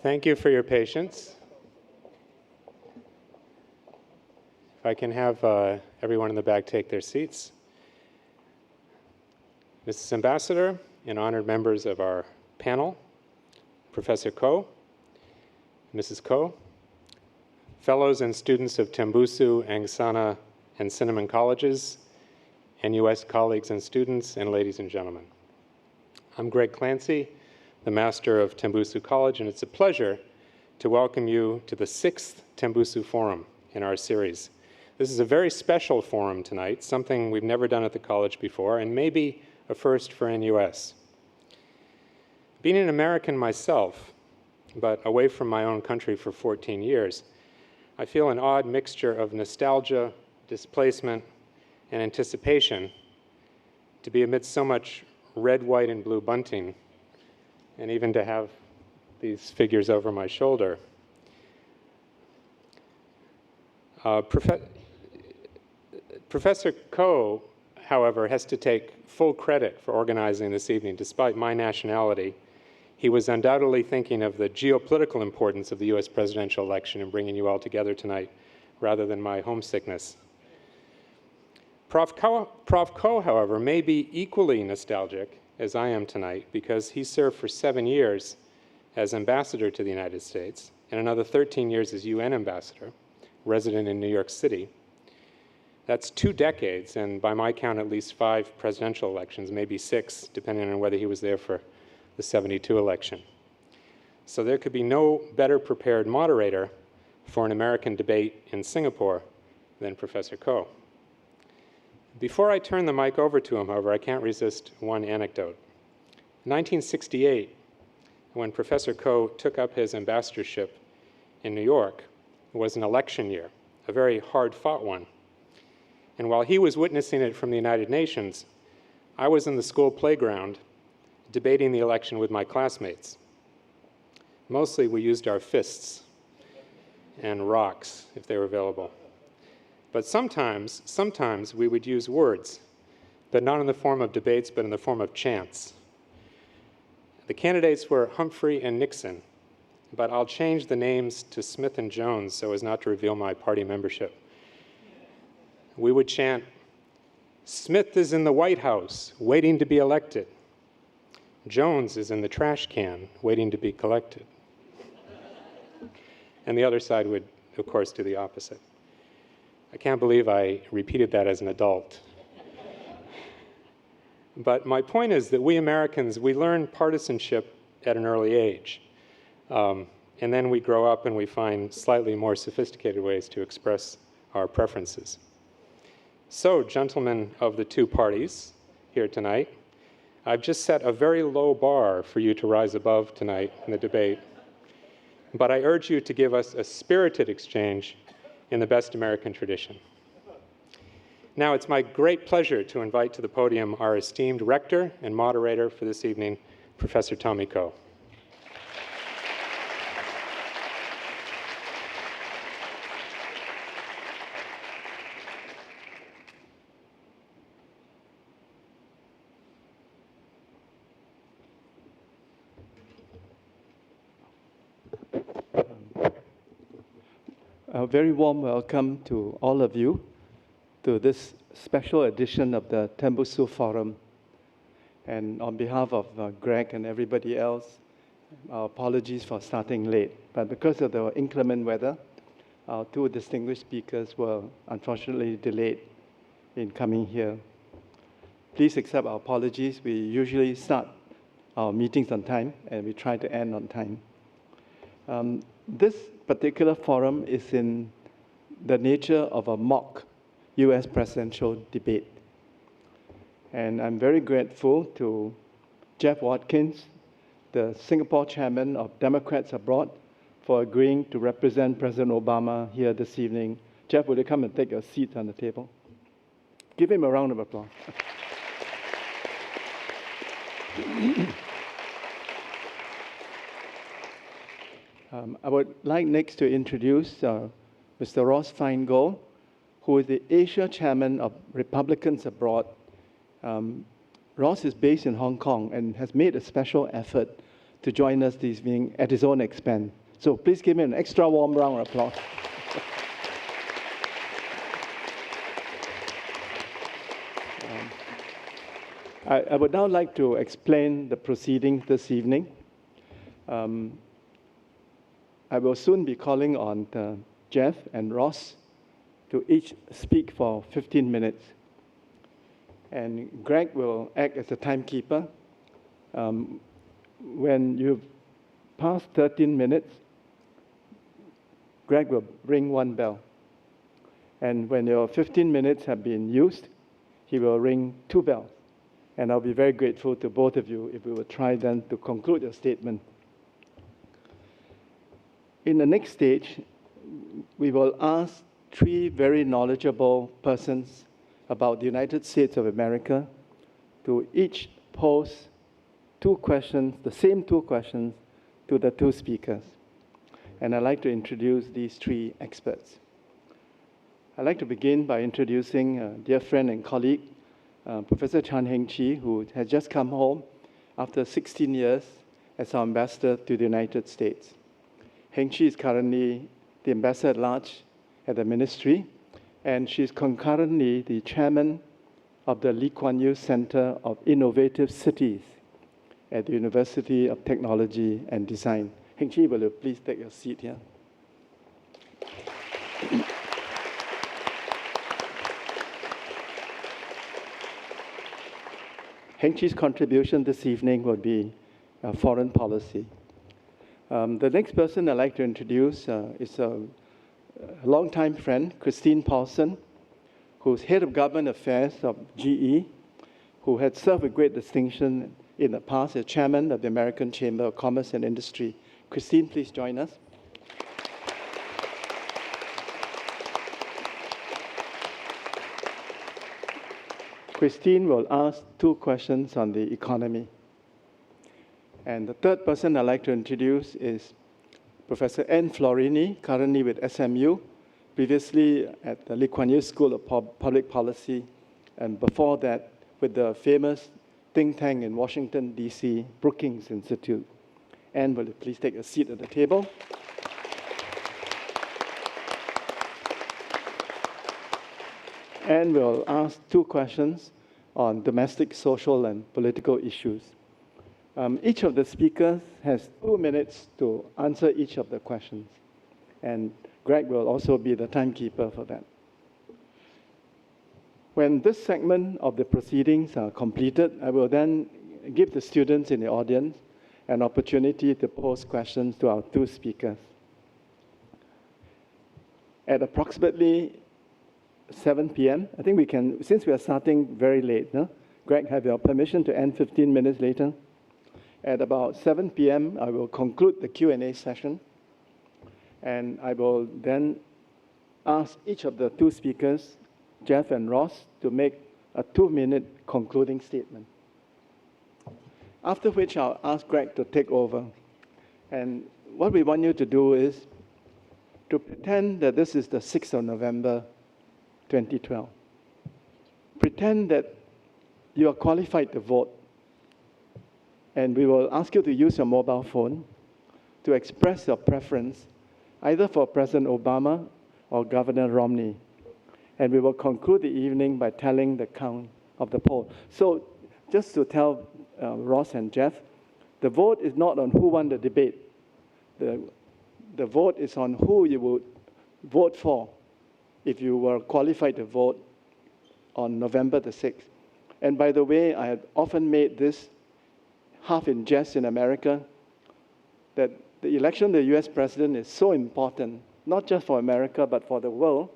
Thank you for your patience. If I can have everyone in the back take their seats. Mrs. Ambassador and honored members of our panel, Professor Koh, Mrs. Koh, fellows and students of Tembusu, Angsana, and Cinnamon colleges, NUS colleagues and students, and ladies and gentlemen. I'm Greg Clancy, the master of Tembusu College, and it's a pleasure to welcome you to the 6th Tembusu Forum in our series. This is a very special forum tonight, something we've never done at the college before, and maybe a first for NUS. Being an American myself, but away from my own country for 14 years, I feel an odd mixture of nostalgia, displacement, and anticipation to be amidst so much red, white, and blue bunting, and even to have these figures over my shoulder. Professor Koh, however, has to take full credit for organizing this evening. Despite my nationality, he was undoubtedly thinking of the geopolitical importance of the US presidential election and bringing you all together tonight, rather than my homesickness. Prof. Koh, however, may be equally nostalgic as I am tonight because he served for 7 years as ambassador to the United States and another 13 years as UN ambassador, resident in New York City. That's 2 decades, and by my count, at least 5 presidential elections, maybe 6, depending on whether he was there for the '72 election. So there could be no better prepared moderator for an American debate in Singapore than Professor Koh. Before I turn the mic over to him, however, I can't resist one anecdote. In 1968, when Professor Koh took up his ambassadorship in New York, it was an election year, a very hard-fought one. And while he was witnessing it from the United Nations, I was in the school playground debating the election with my classmates. Mostly we used our fists and rocks, if they were available. But sometimes we would use words, but not in the form of debates, but in the form of chants. The candidates were Humphrey and Nixon, but I'll change the names to Smith and Jones so as not to reveal my party membership. We would chant, "Smith is in the White House, waiting to be elected. Jones is in the trash can, waiting to be collected." And the other side would, of course, do the opposite. I can't believe I repeated that as an adult. But my point is that we Americans, we learn partisanship at an early age. And then we grow up and we find slightly more sophisticated ways to express our preferences. So, gentlemen of the 2 parties here tonight, I've just set a very low bar for you to rise above tonight in the debate. But I urge you to give us a spirited exchange in the best American tradition. Now, it's my great pleasure to invite to the podium our esteemed rector and moderator for this evening, Professor Tommy Koh. A very warm welcome to all of you to this special edition of the Tembusu Forum. And on behalf of Greg and everybody else, our apologies for starting late. But because of the inclement weather, our 2 distinguished speakers were unfortunately delayed in coming here. Please accept our apologies. We usually start our meetings on time, and we try to end on time. This particular forum is in the nature of a mock US presidential debate. And I'm very grateful to Jeff Watkins, the Singapore chairman of Democrats Abroad, for agreeing to represent President Obama here this evening. Jeff, will you come and take a seat on the table? Give him a round of applause. I would like next to introduce Mr. Ross Feingold, who is the Asia chairman of Republicans Abroad. Ross is based in Hong Kong and has made a special effort to join us this evening at his own expense. So please give him an extra warm round of applause. I would now like to explain the proceedings this evening. I will soon be calling on Jeff and Ross to each speak for 15 minutes. And Greg will act as the timekeeper. When you've passed 13 minutes, Greg will ring one bell. And when your 15 minutes have been used, he will ring two bells. And I'll be very grateful to both of you if we will try then to conclude your statement. In the next stage, we will ask three very knowledgeable persons about the United States of America to each pose two questions, the same two questions, to the two speakers. And I'd like to introduce these three experts. I'd like to begin by introducing a dear friend and colleague, Professor Chan Heng Chee, who has just come home after 16 years as our ambassador to the United States. Heng Chee is currently the ambassador at large at the ministry, and she's concurrently the chairman of the Lee Kuan Yew Center of Innovative Cities at the University of Technology and Design. Heng Chee, will you please take your seat here? Heng Chee's contribution this evening will be foreign policy. The next person I'd like to introduce is a longtime friend, Kristin Paulson, who's head of government affairs of GE, who had served with great distinction in the past as chairman of the American Chamber of Commerce and Industry. Kristin, please join us. Kristin will ask two questions on the economy. And the third person I'd like to introduce is Professor Ann Florini, currently with SMU, previously at the Lee Kuan Yew School of Public Policy, and before that with the famous think tank in Washington, D.C., Brookings Institute. Ann, will you please take a seat at the table? And we'll ask two questions on domestic, social, and political issues. Each of the speakers has 2 minutes to answer each of the questions. And Greg will also be the timekeeper for that. When this segment of the proceedings are completed, I will then give the students in the audience an opportunity to pose questions to our two speakers. At approximately 7 p.m., I think we can, since we are starting very late, no? Greg, have your permission to end 15 minutes later? At about 7 p.m., I will conclude the Q&A session, and I will then ask each of the two speakers, Jeff and Ross, to make a 2-minute concluding statement. After which, I'll ask Greg to take over. And what we want you to do is to pretend that this is the 6th of November, 2012. Pretend that you are qualified to vote. And we will ask you to use your mobile phone to express your preference either for President Obama or Governor Romney. And we will conclude the evening by telling the count of the poll. So just to tell Ross and Jeff, the vote is not on who won the debate. The vote is on who you would vote for if you were qualified to vote on November the 6th. And by the way, I have often made this half in jest in America, that the election of the US president is so important, not just for America, but for the world,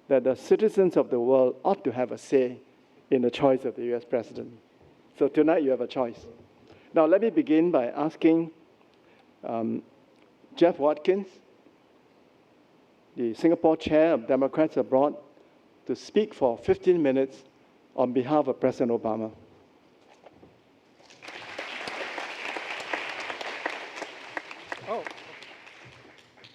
that the citizens of the world ought to have a say in the choice of the US president. So tonight you have a choice. Now let me begin by asking Jeff Watkins, the Singapore chair of Democrats Abroad, to speak for 15 minutes on behalf of President Obama. Oh.